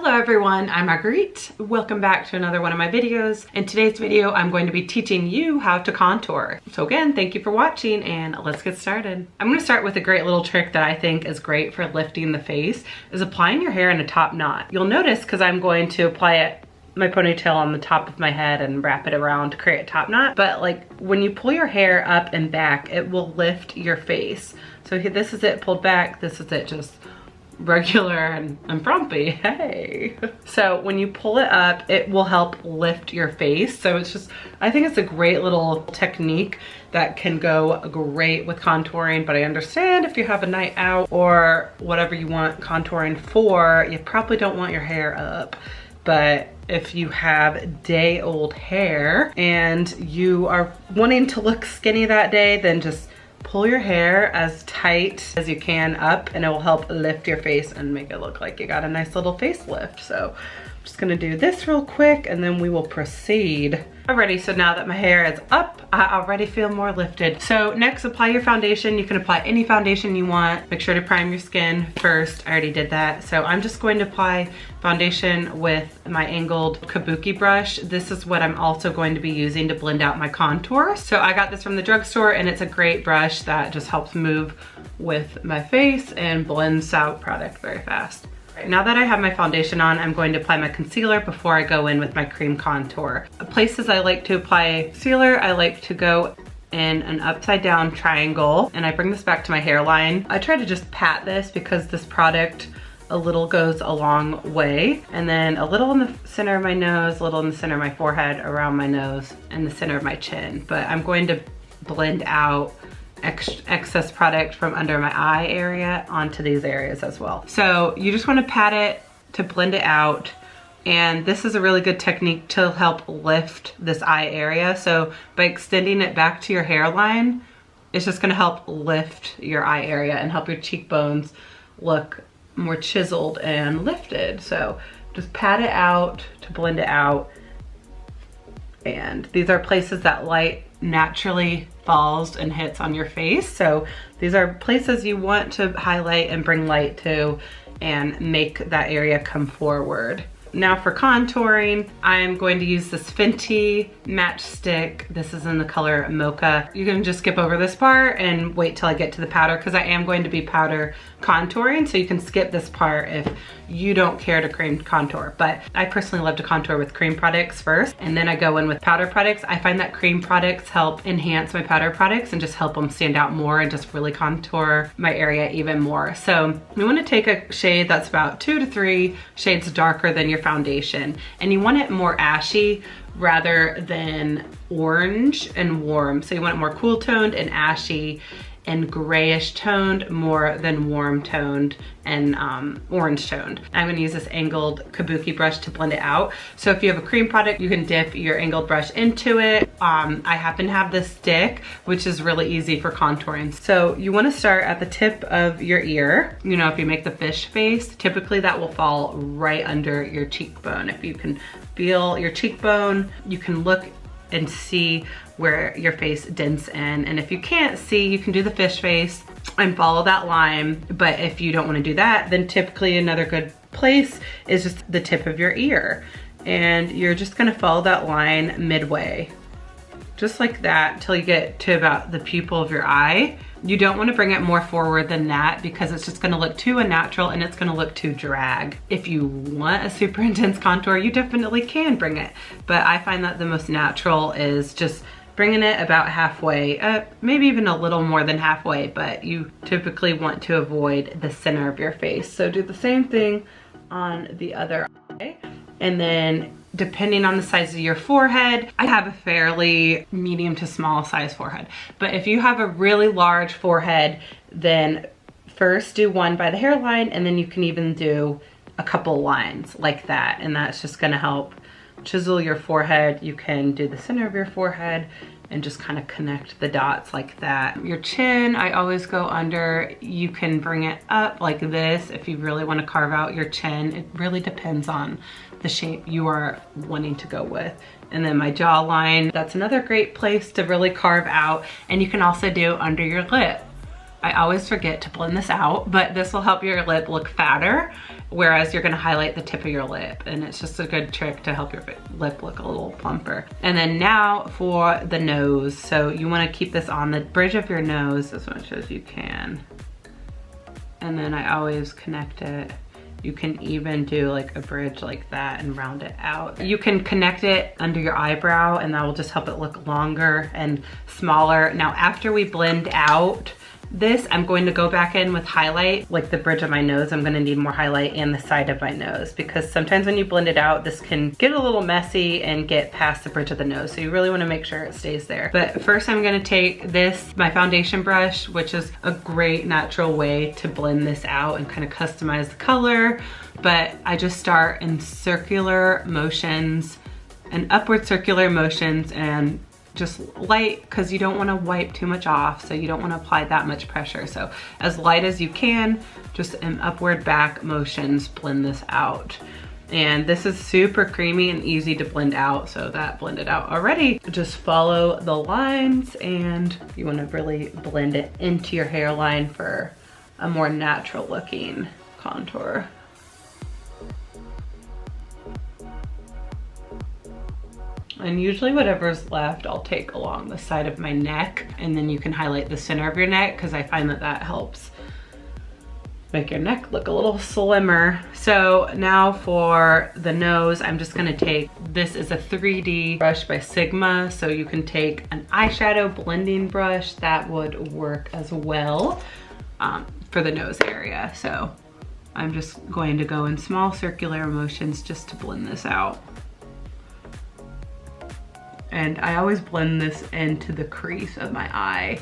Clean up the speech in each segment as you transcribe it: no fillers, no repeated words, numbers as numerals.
Hello everyone, I'm Marguerite. Welcome back to another one of my videos. In today's video, I'm going to be teaching you how to contour. So again, thank you for watching and let's get started. I'm going to start with a great little trick that I think is great for lifting the face, is applying your hair in a top knot. You'll notice because I'm going to apply my ponytail on the top of my head and wrap it around to create a top knot. But like when you pull your hair up and back, it will lift your face. So this is it pulled back, this is it just regular and frumpy, hey. So when you pull it up, it will help lift your face. So it's just, I think it's a great little technique that can go great with contouring, but I understand if you have a night out or whatever you want contouring for, you probably don't want your hair up. But if you have day-old hair and you are wanting to look skinny that day, then just pull your hair as tight as you can up and it will help lift your face and make it look like you got a nice little facelift. So I'm just gonna do this real quick and then we will proceed. Alrighty, so now that my hair is up, I already feel more lifted. So next, apply your foundation. You can apply any foundation you want. Make sure to prime your skin first. I already did that. So I'm just going to apply foundation with my angled kabuki brush. This is what I'm also going to be using to blend out my contour. So I got this from the drugstore and it's a great brush that just helps move with my face and blends out product very fast. Now that I have my foundation on, I'm going to apply my concealer before I go in with my cream contour. Places I like to apply concealer, I like to go in an upside down triangle and I bring this back to my hairline. I try to just pat this because this product a little goes a long way. And then a little in the center of my nose, a little in the center of my forehead, around my nose, and the center of my chin. But I'm going to blend out excess product from under my eye area onto these areas as well. So you just want to pat it to blend it out. And this is a really good technique to help lift this eye area. So by extending it back to your hairline, it's just going to help lift your eye area and help your cheekbones look more chiseled and lifted. So just pat it out to blend it out. And these are places that light naturally falls and hits on your face. So these are places you want to highlight and bring light to and make that area come forward. Now for contouring, I'm going to use this Fenty Matchstix. This is in the color Mocha. You can just skip over this part and wait till I get to the powder because I am going to be powder contouring. So you can skip this part if you don't care to cream contour. But I personally love to contour with cream products first and then I go in with powder products. I find that cream products help enhance my powder products and just help them stand out more and just really contour my area even more. So you want to take a shade that's about 2 to 3 shades darker than your foundation and you want it more ashy rather than orange and warm. So you want it more cool toned and ashy and grayish toned more than warm toned and orange toned. I'm gonna use this angled kabuki brush to blend it out. So if you have a cream product, you can dip your angled brush into it. I happen to have this stick, which is really easy for contouring. So you wanna start at the tip of your ear. You know, if you make the fish face, typically that will fall right under your cheekbone. If you can feel your cheekbone, you can look and see where your face dents in. And if you can't see, you can do the fish face and follow that line. But if you don't want to do that, then typically another good place is just the tip of your ear. And you're just gonna follow that line midway. Just like that till you get to about the pupil of your eye. You don't want to bring it more forward than that because it's just going to look too unnatural and it's going to look too drag. If you want a super intense contour, you definitely can bring it. But I find that the most natural is just bringing it about halfway, maybe even a little more than halfway, but you typically want to avoid the center of your face. So do the same thing on the other eye. And then depending on the size of your forehead, I have a fairly medium to small size forehead. But if you have a really large forehead, then first do one by the hairline and then you can even do a couple lines like that. And that's just gonna help chisel your forehead. You can do the center of your forehead and just kind of connect the dots like that. Your chin, I always go under. You can bring it up like this if you really want to carve out your chin. It really depends on the shape you are wanting to go with. And then my jawline, that's another great place to really carve out. And you can also do under your lip. I always forget to blend this out, but this will help your lip look fatter, whereas you're gonna highlight the tip of your lip, and it's just a good trick to help your lip look a little plumper. And then now for the nose. So you wanna keep this on the bridge of your nose as much as you can. And then I always connect it. You can even do like a bridge like that and round it out. You can connect it under your eyebrow, and that will just help it look longer and smaller. Now, after we blend out this, I'm going to go back in with highlight, like the bridge of my nose. I'm gonna need more highlight and the side of my nose, because sometimes when you blend it out, this can get a little messy and get past the bridge of the nose. So you really wanna make sure it stays there. But first I'm gonna take this, my foundation brush, which is a great natural way to blend this out and kind of customize the color. But I just start in circular motions and upward circular motions, and just light, because you don't want to wipe too much off, so you don't want to apply that much pressure. So as light as you can, just in upward back motions, blend this out. And this is super creamy and easy to blend out, so that blended out already. Just follow the lines, and you want to really blend it into your hairline for a more natural looking contour. And usually whatever's left, I'll take along the side of my neck, and then you can highlight the center of your neck, because I find that that helps make your neck look a little slimmer. So now for the nose, I'm just gonna take, this is a 3D brush by Sigma, so you can take an eyeshadow blending brush, that would work as well for the nose area. So I'm just going to go in small circular motions just to blend this out. And I always blend this into the crease of my eye,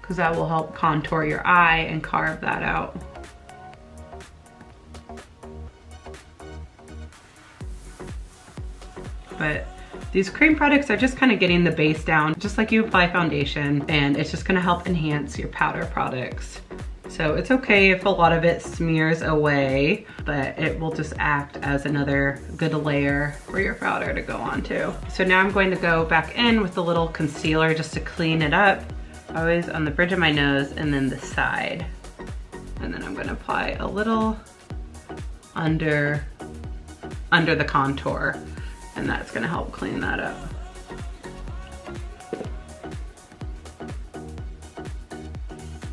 because that will help contour your eye and carve that out. But these cream products are just kind of getting the base down, just like you apply foundation, and it's just gonna help enhance your powder products. So it's okay if a lot of it smears away, but it will just act as another good layer for your powder to go onto. So now I'm going to go back in with a little concealer just to clean it up, always on the bridge of my nose and then the side. And then I'm gonna apply a little under the contour, and that's gonna help clean that up.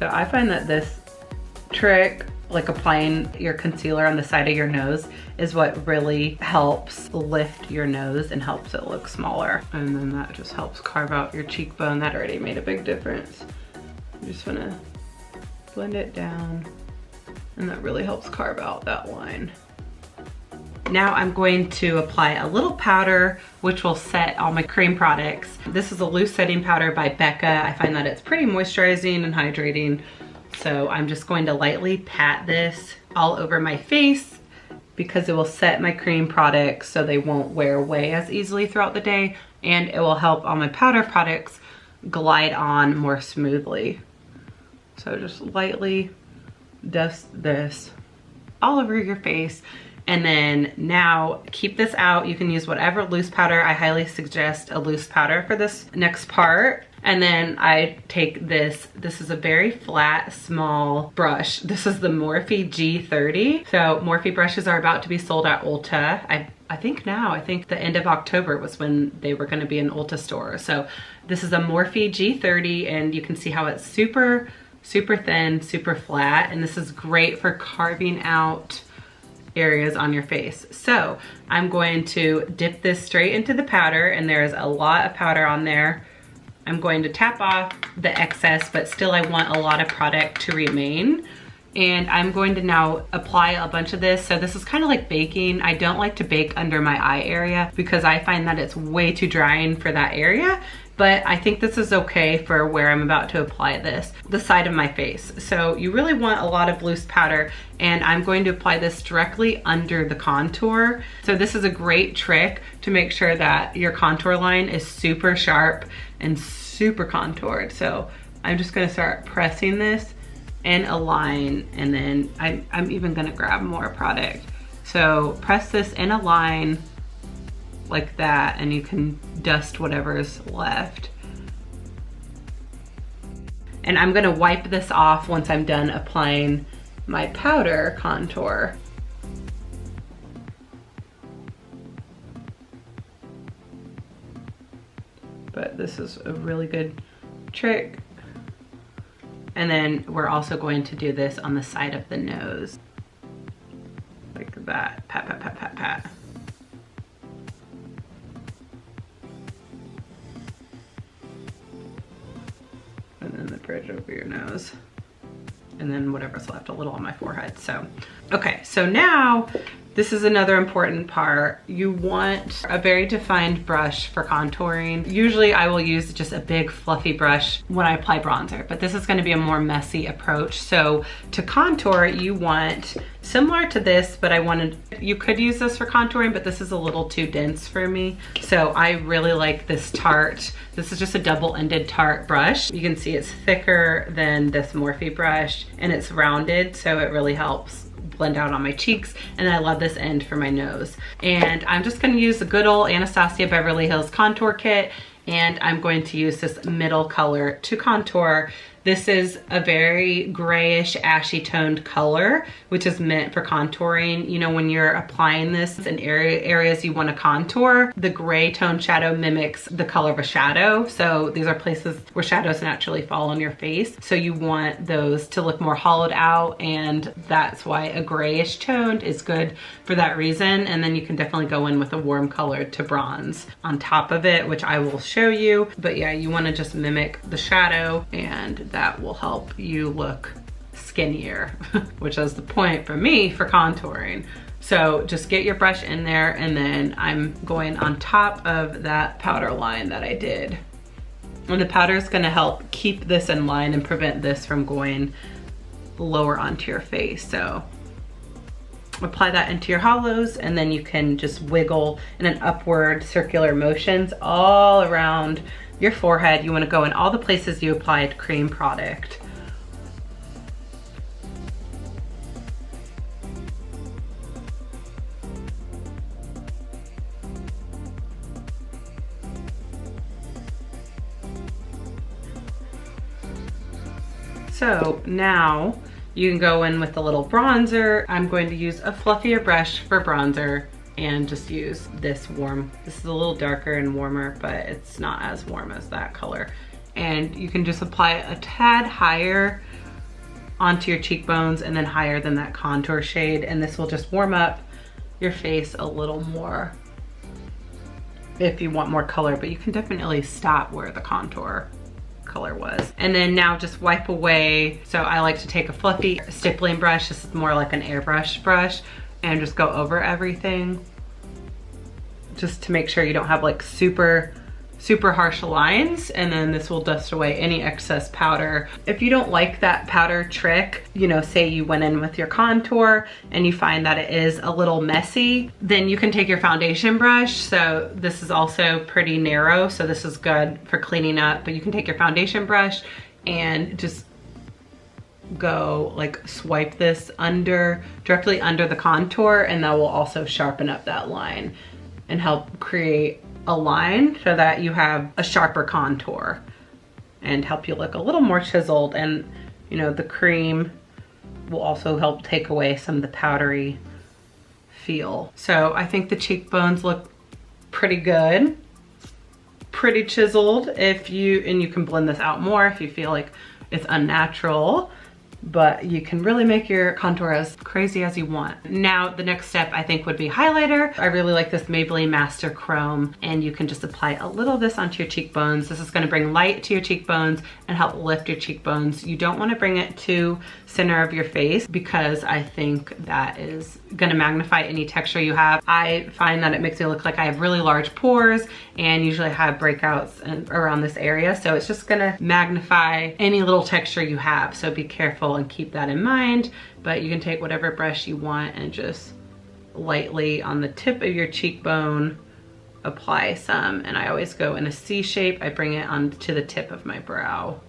So I find that this trick, like applying your concealer on the side of your nose, is what really helps lift your nose and helps it look smaller. And then that just helps carve out your cheekbone. That already made a big difference. You just wanna blend it down, and that really helps carve out that line. Now I'm going to apply a little powder which will set all my cream products. This is a loose setting powder by Becca. I find that it's pretty moisturizing and hydrating. So I'm just going to lightly pat this all over my face, because it will set my cream products so they won't wear away as easily throughout the day, and it will help all my powder products glide on more smoothly. So just lightly dust this all over your face. And then now keep this out. You can use whatever loose powder. I highly suggest a loose powder for this next part. And then I take this is a very flat, small brush. This is the Morphe G30. So Morphe brushes are about to be sold at Ulta. I think the end of October was when they were gonna be in Ulta stores. So this is a Morphe G30, and you can see how it's super, super thin, super flat. And this is great for carving out areas on your face. So I'm going to dip this straight into the powder, and there's a lot of powder on there. I'm going to tap off the excess, but still I want a lot of product to remain. And I'm going to now apply a bunch of this. So this is kind of like baking. I don't like to bake under my eye area because I find that it's way too drying for that area. But I think this is okay for where I'm about to apply this, the side of my face. So you really want a lot of loose powder, and I'm going to apply this directly under the contour. So this is a great trick to make sure that your contour line is super sharp and super contoured. So I'm just gonna start pressing this in a line, and then I'm even gonna grab more product. So press this in a line like that, and you can dust whatever's left. And I'm gonna wipe this off once I'm done applying my powder contour. But this is a really good trick. And then we're also going to do this on the side of the nose. Like that, pat, pat, pat, pat, pat. And then the bridge over your nose. And then whatever's left, a little on my forehead. So, okay, so now this is another important part. You want a very defined brush for contouring. Usually I will use just a big fluffy brush when I apply bronzer, but this is gonna be a more messy approach. So to contour, you want similar to this, but you could use this for contouring, but this is a little too dense for me. So I really like this Tarte. This is just a double-ended Tarte brush. You can see it's thicker than this Morphe brush and it's rounded, so it really helps blend out on my cheeks. And I love this end for my nose. And I'm just gonna use the good old Anastasia Beverly Hills contour kit, and I'm going to use this middle color to contour. This is a very grayish, ashy toned color, which is meant for contouring. You know, when you're applying this in areas you want to contour, the gray tone shadow mimics the color of a shadow. So these are places where shadows naturally fall on your face. So you want those to look more hollowed out, and that's why a grayish toned is good for that reason. And then you can definitely go in with a warm color to bronze on top of it, which I will show you. But yeah, you want to just mimic the shadow, and that will help you look skinnier, which is the point for me for contouring. So just get your brush in there, and then I'm going on top of that powder line that I did. And the powder is gonna help keep this in line and prevent this from going lower onto your face. So apply that into your hollows, and then you can just wiggle in an upward circular motions all around your forehead. You want to go in all the places you applied cream product. So now you can go in with a little bronzer. I'm going to use a fluffier brush for bronzer and just use this warm. This is a little darker and warmer, but it's not as warm as that color. And you can just apply a tad higher onto your cheekbones and then higher than that contour shade. And this will just warm up your face a little more if you want more color, but you can definitely stop where the contour color was. And then now just wipe away. So I like to take a fluffy stippling brush. This is more like an airbrush brush, and just go over everything just to make sure you don't have like super harsh lines. And then this will dust away any excess powder. If you don't like that powder trick, you know, say you went in with your contour and you find that it is a little messy, then you can take your foundation brush. So this is also pretty narrow, so this is good for cleaning up, but you can take your foundation brush and just go like swipe this directly under the contour, and that will also sharpen up that line and help create a line so that you have a sharper contour and help you look a little more chiseled. And you know, the cream will also help take away some of the powdery feel. So I think the cheekbones look pretty good, pretty chiseled. And you can blend this out more if you feel like it's unnatural, but you can really make your contour as crazy as you want. Now, the next step I think would be highlighter. I really like this Maybelline Master Chrome, and you can just apply a little of this onto your cheekbones. This is gonna bring light to your cheekbones and help lift your cheekbones. You don't wanna bring it to center of your face, because I think that is gonna magnify any texture you have. I find that it makes me look like I have really large pores, and usually I have breakouts around this area. So it's just gonna magnify any little texture you have. So be careful and keep that in mind. But you can take whatever brush you want and just lightly on the tip of your cheekbone apply some. And I always go in a C shape. I bring it onto the tip of my brow,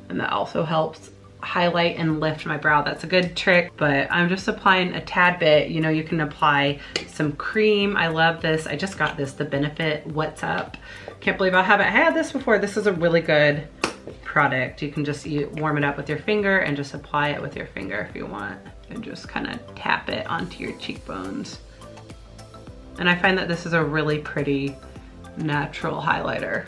and that also helps highlight and lift my brow. That's a good trick, but I'm just applying a tad bit. You know, you can apply some cream. I love this. I just got this, the Benefit What's Up. Can't believe I haven't had this before. This is a really good product. You can just warm it up with your finger and just apply it with your finger if you want. And just kind of tap it onto your cheekbones. And I find that this is a really pretty natural highlighter.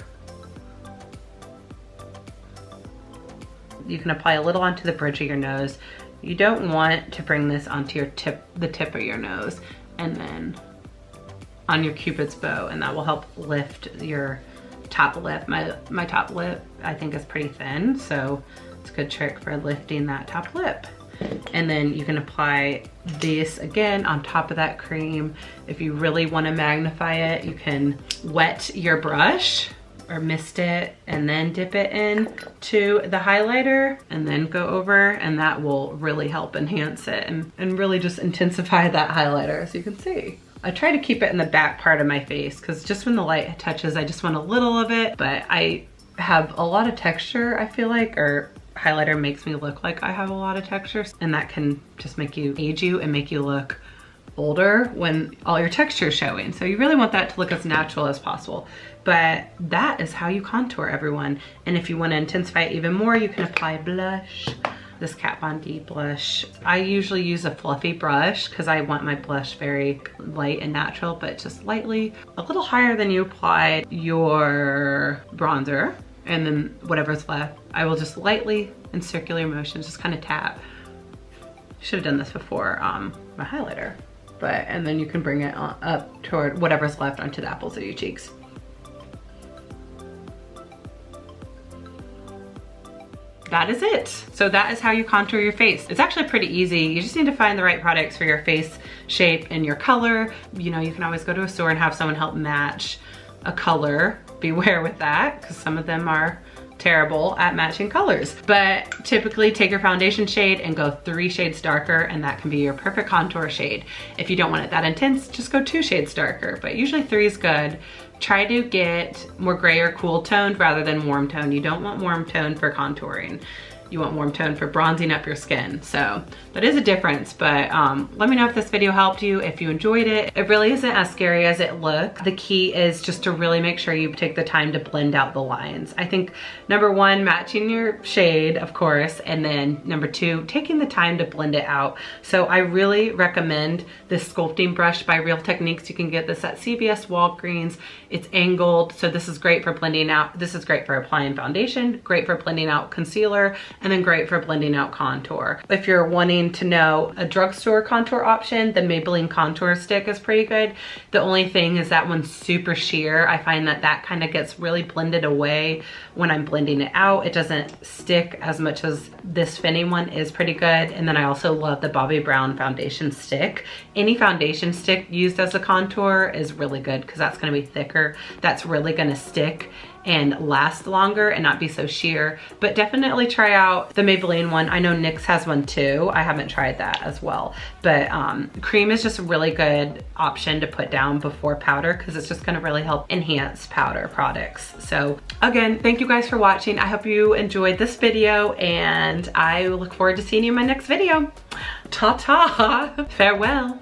You can apply a little onto the bridge of your nose. You don't want to bring this onto the tip of your nose and then on your Cupid's bow, and that will help lift your top lip. My top lip I think is pretty thin, so it's a good trick for lifting that top lip. And then you can apply this again on top of that cream. If you really want to magnify it, you can wet your brush or mist it and then dip it in to the highlighter and then go over, and that will really help enhance it and really just intensify that highlighter, as you can see. I try to keep it in the back part of my face because just when the light touches, I just want a little of it, but I have a lot of texture, I feel like, or highlighter makes me look like I have a lot of texture, and that can just age you and make you look older when all your texture is showing. So you really want that to look as natural as possible. But that is how you contour, everyone. And if you want to intensify it even more, you can apply blush. This Kat Von D blush. I usually use a fluffy brush because I want my blush very light and natural, but just lightly, a little higher than you applied your bronzer. And then whatever's left, I will just lightly in circular motions just kind of tap. Should have done this before my highlighter. And then you can bring it up toward whatever's left onto the apples of your cheeks. That is it. So that is how you contour your face. It's actually pretty easy. You just need to find the right products for your face shape and your color. You know, you can always go to a store and have someone help match a color. Beware with that, because some of them are terrible at matching colors. But typically take your foundation shade and go 3 shades darker, and that can be your perfect contour shade. If you don't want it that intense, just go 2 shades darker, but usually 3 is good. Try to get more gray or cool toned rather than warm toned. You don't want warm toned for contouring. You want warm tone for bronzing up your skin. So that is a difference, but let me know if this video helped you, if you enjoyed it. It really isn't as scary as it looks. The key is just to really make sure you take the time to blend out the lines. I think number 1, matching your shade, of course, and then number 2, taking the time to blend it out. So I really recommend this sculpting brush by Real Techniques. You can get this at CVS, Walgreens. It's angled, so this is great for blending out. This is great for applying foundation, great for blending out concealer, and then great for blending out contour. If you're wanting to know a drugstore contour option, the Maybelline contour stick is pretty good. The only thing is that one's super sheer. I find that kind of gets really blended away when I'm blending it out. It doesn't stick as much as this Fenty one is pretty good. And then I also love the Bobbi Brown foundation stick. Any foundation stick used as a contour is really good because that's gonna be thicker. That's really gonna stick and last longer and not be so sheer. But definitely try out the Maybelline one. I know NYX has one too. I haven't tried that as well. But cream is just a really good option to put down before powder because it's just gonna really help enhance powder products. So again, thank you guys for watching. I hope you enjoyed this video and I look forward to seeing you in my next video. Ta-ta, farewell.